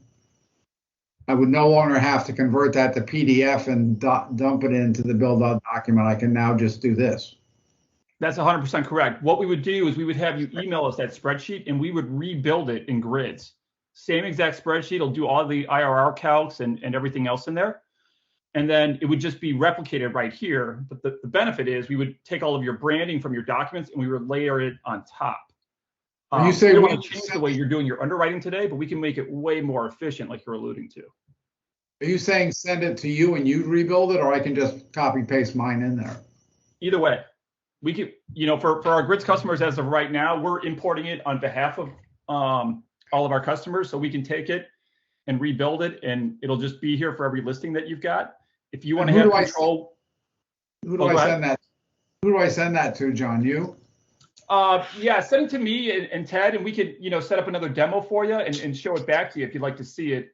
I would no longer have to convert that to PDF and dump it into the build-out document. I can now just do this. That's 100% correct. What we would do is we would have you email us that spreadsheet and we would rebuild it in grids. Same exact spreadsheet. It'll do all the IRR calcs and everything else in there. And then it would just be replicated right here. But the benefit is we would take all of your branding from your documents and we would layer it on top. You say we don't want to change the way you're doing your underwriting today, but we can make it way more efficient like you're alluding to. Are you saying send it to you and you rebuild it, or I can just copy paste mine in there? Either way. We could, for our grids customers as of right now, we're importing it on behalf of all of our customers. So we can take it and rebuild it, and it'll just be here for every listing that you've got. If you want to have control. Who do I send that? Who do I send that to, John? You? Yeah, send it to me and Ted, and we could, set up another demo for you and show it back to you if you'd like to see it.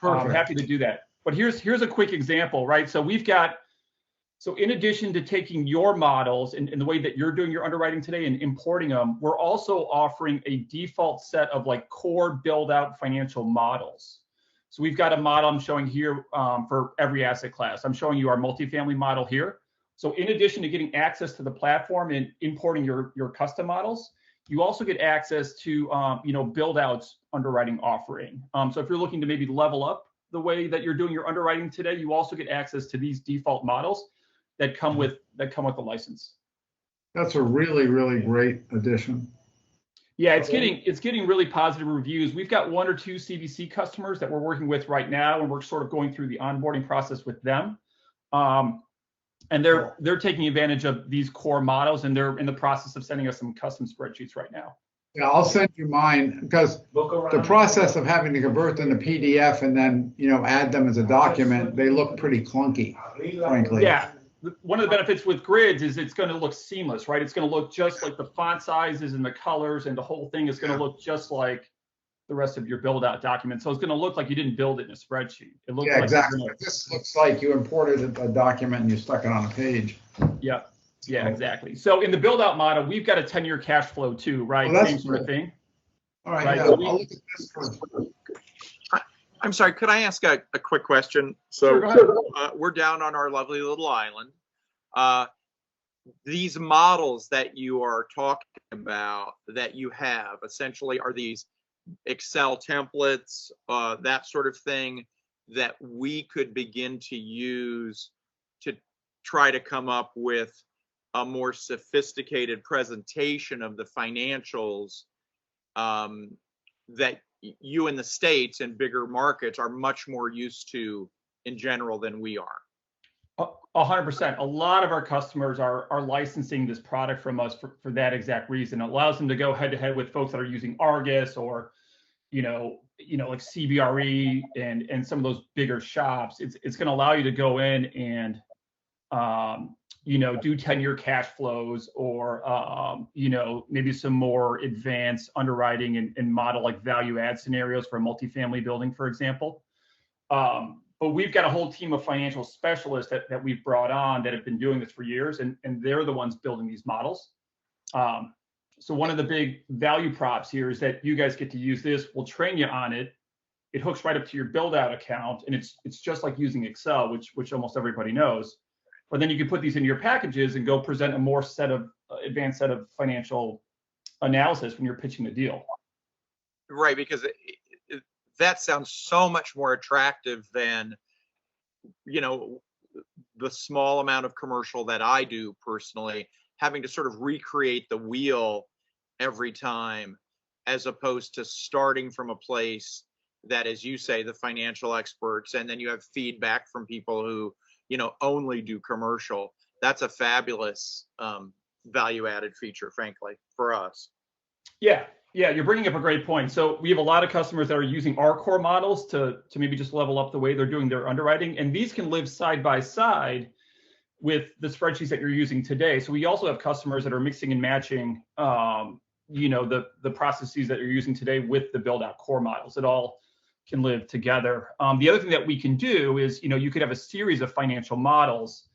I'm happy to do that. But here's a quick example, right? So in addition to taking your models and the way that you're doing your underwriting today and importing them, we're also offering a default set of like core build-out financial models. So we've got a model I'm showing here for every asset class. I'm showing you our multifamily model here. So in addition to getting access to the platform and importing your custom models, you also get access to Buildout's underwriting offering. So if you're looking to maybe level up the way that you're doing your underwriting today, you also get access to these default models that come with the license. That's a really, really great addition. Yeah, it's getting really positive reviews. We've got 1 or 2 CVC customers that we're working with right now, and we're sort of going through the onboarding process with them. And they're taking advantage of these core models, and they're in the process of sending us some custom spreadsheets right now. Yeah, I'll send you mine, because the process of having to convert them to PDF and then add them as a document, they look pretty clunky, frankly. Yeah. One of the benefits with grids is it's going to look seamless, right? It's going to look just like the font sizes and the colors, and the whole thing is going to look just like the rest of your build-out document. So it's going to look like you didn't build it in a spreadsheet. It looks like exactly. This looks like you imported a document and you stuck it on a page. Yeah, exactly. So in the build-out model, we've got a 10-year cash flow too, right? Same sort of thing. All right. I'll look at this first. I'm sorry, could I ask a quick question? So we're down on our lovely little island. These models that you are talking about that you have essentially are these Excel templates, that sort of thing that we could begin to use to try to come up with a more sophisticated presentation of the financials that you in the States and bigger markets are much more used to in general than we are. 100%. A lot of our customers are licensing this product from us for that exact reason. It allows them to go head to head with folks that are using Argus or, like CBRE and some of those bigger shops. It's going to allow you to go in and, do 10-year cash flows or, maybe some more advanced underwriting and model like value add scenarios for a multifamily building, for example. But we've got a whole team of financial specialists that we've brought on that have been doing this for years, and they're the ones building these models. So one of the big value props here is that you guys get to use this. We'll train you on it. it hooks right up to your Buildout account, and it's just like using Excel, which almost everybody knows. But then you can put these into your packages and go present a more advanced set of financial analysis when you're pitching the deal. Right, because that sounds so much more attractive than, you know, the small amount of commercial that I do personally, having to sort of recreate the wheel every time, as opposed to starting from a place that, as you say, the financial experts, and then you have feedback from people who, you know, only do commercial. That's a fabulous value added feature, frankly, for us. Yeah, you're bringing up a great point. So we have a lot of customers that are using our core models to maybe just level up the way they're doing their underwriting, and these can live side by side with the spreadsheets that you're using today. So we also have customers that are mixing and matching, you know, the processes that you're using today with the Buildout core models. It all can live together. The other thing that we can do is, you know, you could have a series of financial models.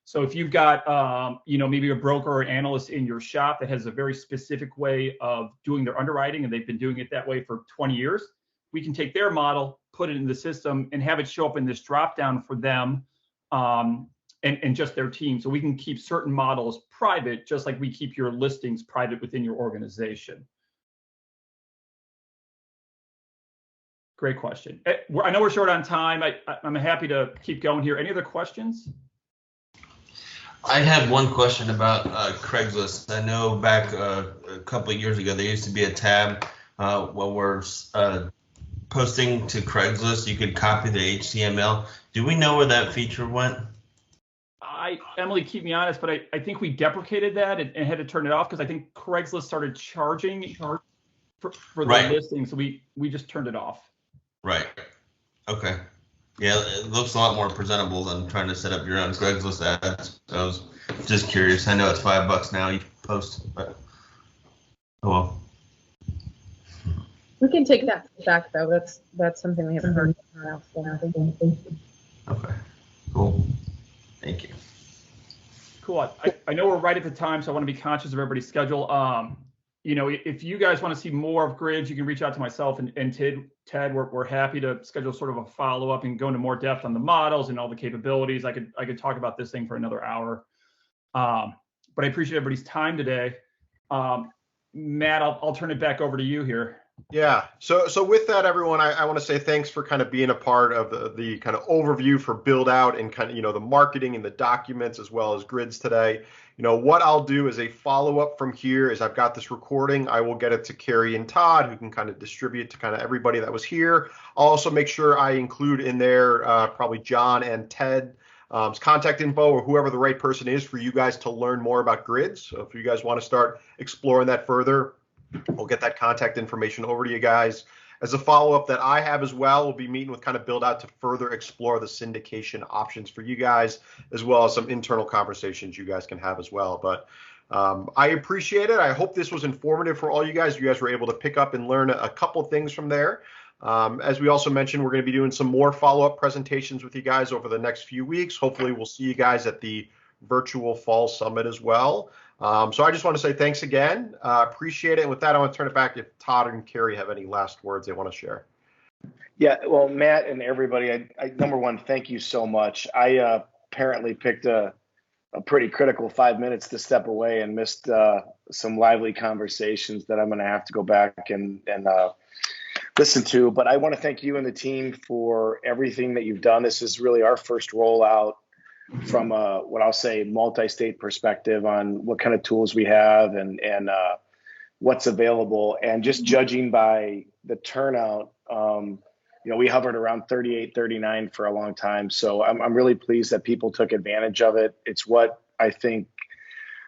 So if you've got, you know, maybe a broker or analyst in your shop that has a very specific way of doing their underwriting, and they've been doing it that way for 20 years, we can take their model, put it in the system, and have it show up in this drop down for them and just their team. So we can keep certain models private, just like we keep your listings private within your organization. Great question. I know we're short on time. I'm happy to keep going here. Any other questions? I had one question about Craigslist. I know back a couple of years ago, there used to be a tab when we're posting to Craigslist, you could copy the HTML. Do we know where that feature went? Emily, keep me honest, but I think we deprecated that and had to turn it off because I think Craigslist started charging for the listing, so we just turned it off. Right. Okay. Yeah, it looks a lot more presentable than trying to set up your own Craigslist ads. So I was just curious. I know it's $5 now each post, but oh well. We can take that back though. That's something we haven't heard else. Okay. Cool. Thank you. Cool. I know we're right at the time, so I want to be conscious of everybody's schedule. You know, if you guys want to see more of grids, you can reach out to myself and Ted. We're happy to schedule sort of a follow-up and go into more depth on the models and all the capabilities. I could talk about this thing for another hour. But I appreciate everybody's time today. Matt, I'll turn it back over to you here. Yeah. So with that, everyone, I want to say thanks for kind of being a part of the kind of overview for Buildout and kind of, you know, the marketing and the documents as well as grids today. You know, what I'll do as a follow-up from here is I've got this recording. I will get it to Carrie and Todd, who can kind of distribute to kind of everybody that was here. I'll also make sure I include in there probably John and Ted's contact info or whoever the right person is for you guys to learn more about grids. So if you guys want to start exploring that further, we'll get that contact information over to you guys. As a follow-up that I have as well, we'll be meeting with kind of Buildout to further explore the syndication options for you guys, as well as some internal conversations you guys can have as well. But I appreciate it. I hope this was informative for all you guys. You guys were able to pick up and learn a couple things from there. As we also mentioned, we're going to be doing some more follow-up presentations with you guys over the next few weeks. Hopefully, we'll see you guys at the virtual fall summit as well. So I just want to say thanks again. Appreciate it. And with that, I want to turn it back if Todd and Carrie have any last words they want to share. Yeah, well, Matt and everybody, number one, thank you so much. I apparently picked a pretty critical 5 minutes to step away and missed some lively conversations that I'm going to have to go back and listen to. But I want to thank you and the team for everything that you've done. This is really our first rollout from what I'll say multi-state perspective on what kind of tools we have and what's available. And just judging by the turnout, you know, we hovered around 38, 39 for a long time. So I'm really pleased that people took advantage of it. It's what I think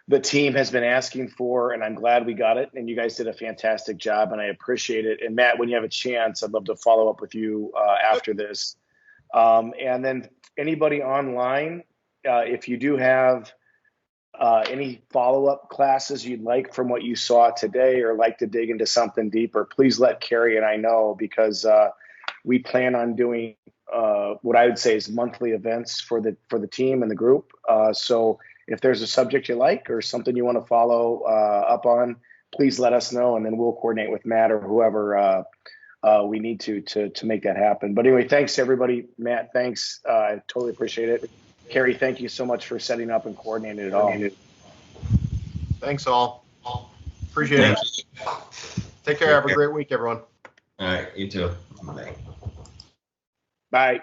the team has been asking for, and I'm glad we got it. And you guys did a fantastic job, and I appreciate it. And Matt, when you have a chance, I'd love to follow up with you after this. And then anybody online, if you do have any follow-up classes you'd like from what you saw today or like to dig into something deeper, please let Carrie and I know, because we plan on doing what I would say is monthly events for the team and the group. So if there's a subject you like or something you want to follow up on, please let us know, and then we'll coordinate with Matt or whoever we need to make that happen. But anyway, thanks everybody. Matt, thanks. I totally appreciate it. Carrie, thank you so much for setting up and coordinating it all. Thanks all. Appreciate it. Take care. Have a great week, everyone. All right, you too. Bye.